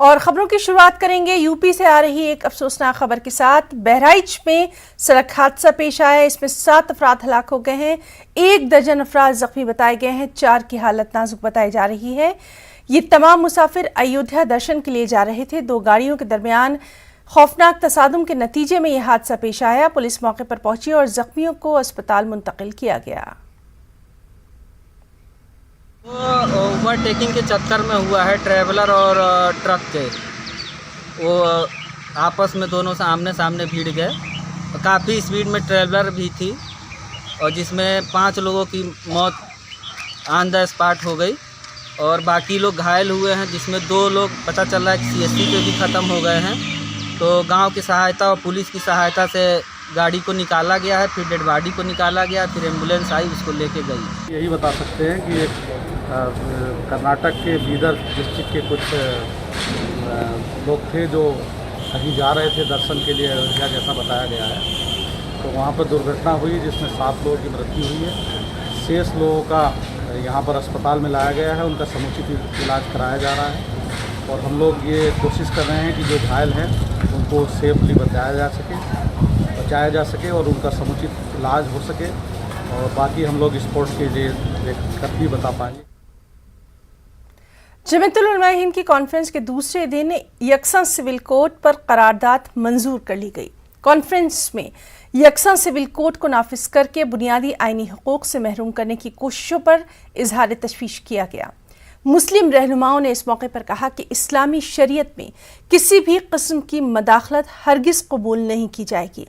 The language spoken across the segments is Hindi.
और खबरों की शुरुआत करेंगे यूपी से आ रही एक अफसोसनाक खबर के साथ। बहराइच में सड़क हादसा पेश आया, इसमें 7 अफराद हलाक हो गए हैं, 1 दर्जन अफराद जख्मी बताए गए हैं, 4 की हालत नाजुक बताई जा रही है। ये तमाम मुसाफिर अयोध्या दर्शन के लिए जा रहे थे। 2 गाड़ियों के दरमियान खौफनाक तसादुम के नतीजे में यह हादसा पेश आया। पुलिस मौके पर पहुंची और जख्मियों को अस्पताल मुंतकिल किया गया। ओवरटेकिंग के चक्कर में हुआ है ट्रैवलर और ट्रक के। वो आपस में दोनों आमने सामने भिड़ गए। काफ़ी स्पीड में ट्रैवलर भी थी और जिसमें 5 लोगों की मौत ऑन द स्पॉट हो गई और बाकी लोग घायल हुए हैं, जिसमें 2 लोग पता चल रहा है कि CSC पे भी ख़त्म हो गए हैं। तो गांव की सहायता और पुलिस की सहायता से गाड़ी को निकाला गया है, फिर डेड बॉडी को निकाला गया, फिर एम्बुलेंस आई, उसको लेके गई। यही बता सकते हैं कि एक कर्नाटक के बीदर डिस्ट्रिक्ट के कुछ लोग थे जो कहीं जा रहे थे दर्शन के लिए अयोध्या, जैसा बताया गया है। तो वहाँ पर दुर्घटना हुई जिसमें 7 लोगों की मृत्यु हुई है। शेष लोगों का यहाँ पर अस्पताल में लाया गया है, उनका समुचित इलाज कराया जा रहा है और हम लोग ये कोशिश कर रहे हैं कि जो घायल हैं उनको सेफली बचाया जा सके और उनका समुचित इलाज हो सके और बाकी हम लोग स्पोर्ट्स के लिए कर भी बता पाएंगे। जमीयतुल उलमा हिंद की कॉन्फ्रेंस के दूसरे दिन यकसा सिविल कोड पर करारदाद मंजूर कर ली गई। कॉन्फ्रेंस में यकसा सिविल कोड को नाफिज करके बुनियादी आईनी हुकूक से महरूम करने की कोशिशों पर इजहार तशवीश किया गया। मुस्लिम रहनुमाओं ने इस मौके पर कहा कि इस्लामी शरीयत में किसी भी किस्म की मदाखलत हरगिज़ कबूल नहीं की जाएगी।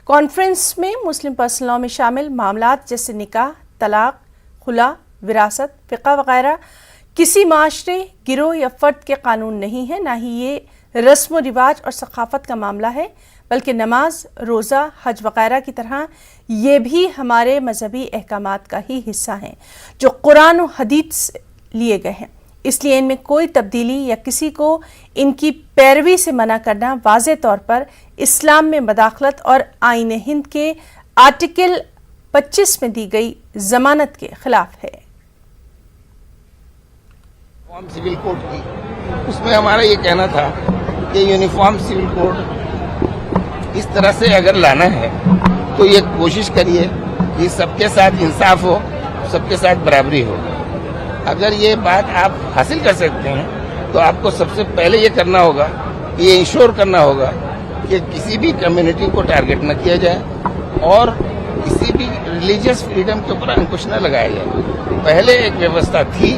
कॉन्फ्रेंस में मुस्लिम पर्सनल लॉ में शामिल मामलात जैसे निकाह, तलाक, खुला, विरासत, फ़िक़्ह वगैरह किसी माशरे, गिरोह या फ़र्द के कानून नहीं है, ना ही ये रस्म व रिवाज और सकाफ़त का मामला है, बल्कि नमाज, रोज़ा, हज वगैरह की तरह ये भी हमारे मजहबी अहकामात का ही हिस्सा हैं जो कुरान और हदीस से लिए गए हैं। इसलिए इनमें कोई तब्दीली या किसी को इनकी पैरवी से मना करना वाज़े तौर पर इस्लाम में मदाखलत और आईन हिंद के आर्टिकल 25 में दी गई जमानत के खिलाफ है। यूनिफॉर्म सिविल कोड की, उसमें हमारा ये कहना था कि यूनिफॉर्म सिविल कोड इस तरह से अगर लाना है तो ये कोशिश करिए कि सबके साथ इंसाफ हो, सबके साथ बराबरी हो। अगर ये बात आप हासिल कर सकते हैं तो आपको सबसे पहले ये करना होगा कि ये इंश्योर करना होगा कि किसी भी कम्युनिटी को टारगेट न किया जाए और किसी भी रिलीजियस फ्रीडम के ऊपर अंकुश न लगाया जाए। पहले एक व्यवस्था थी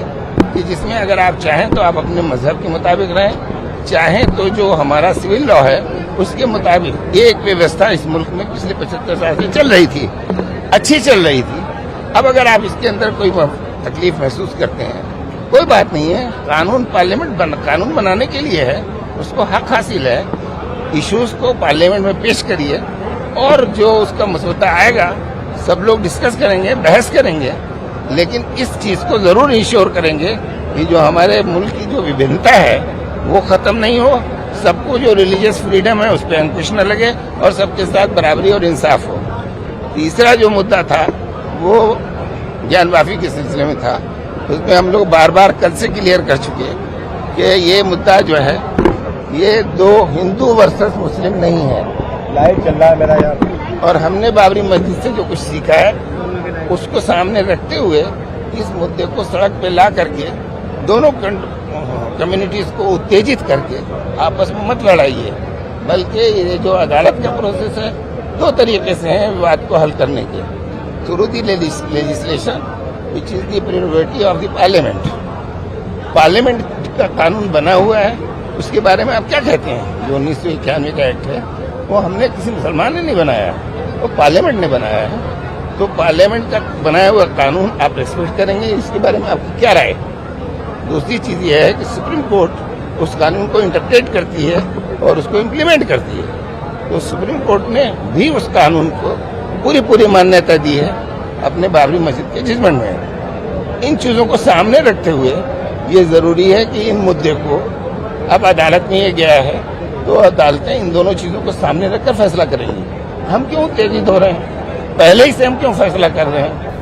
कि जिसमें अगर आप चाहें तो आप अपने मजहब के मुताबिक रहें, चाहें तो जो हमारा सिविल लॉ है उसके मुताबिक। ये एक व्यवस्था इस मुल्क में पिछले 75 साल से चल रही थी, अच्छी चल रही थी। अब अगर आप इसके अंदर कोई तकलीफ महसूस करते हैं, कोई बात नहीं है। कानून पार्लियामेंट कानून बनाने के लिए है, उसको हक हासिल है। इश्यूज को पार्लियामेंट में पेश करिए और जो उसका मसौदा आएगा सब लोग डिस्कस करेंगे, बहस करेंगे, लेकिन इस चीज को जरूर इंश्योर करेंगे कि जो हमारे मुल्क की जो विभिन्नता है वो खत्म नहीं हो, सबको जो रिलीजियस फ्रीडम है उस पर अंकुश न लगे और सबके साथ बराबरी और इंसाफ हो। तीसरा जो मुद्दा था वो ज्ञान माफी के सिलसिले में था, उसमें हम लोग बार बार कल से क्लियर कर चुके हैं कि ये मुद्दा जो है ये 2 हिंदू वर्सेस मुस्लिम नहीं है। लाइव चल रहा है मेरा यार। और हमने बाबरी मस्जिद से जो कुछ सीखा है उसको सामने रखते हुए इस मुद्दे को सड़क पे ला करके दोनों कम्युनिटीज को उत्तेजित करके आपस में मत लड़ाइए, बल्कि ये जो अदालत का प्रोसेस है 2 तरीके से है विवाद को हल करने के। Through the legislation which is the prerogative of the parliament. Parliament का कानून बना हुआ है, उसके बारे में आप क्या कहते हैं? जो 1991 का एक्ट है वो हमने किसी मुसलमान ने नहीं बनाया, वो पार्लियामेंट ने बनाया है। तो पार्लियामेंट का बनाया हुआ कानून आप रेस्पेक्ट करेंगे, इसके बारे में आपकी क्या राय? दूसरी चीज ये है कि सुप्रीम कोर्ट उस कानून को इंटरप्रेट करती है और उसको इम्प्लीमेंट करती है। तो सुप्रीम कोर्ट ने भी उस कानून को पूरी मान्यता दी है अपने बाबरी मस्जिद के जजमेंट में। इन चीजों को सामने रखते हुए ये जरूरी है कि इन मुद्दे को अब अदालत में ये गया है तो अदालतें इन दोनों चीजों को सामने रखकर फैसला करेंगी। हम क्यों तेजी हो रहे हैं? पहले ही से हम क्यों फैसला कर रहे हैं?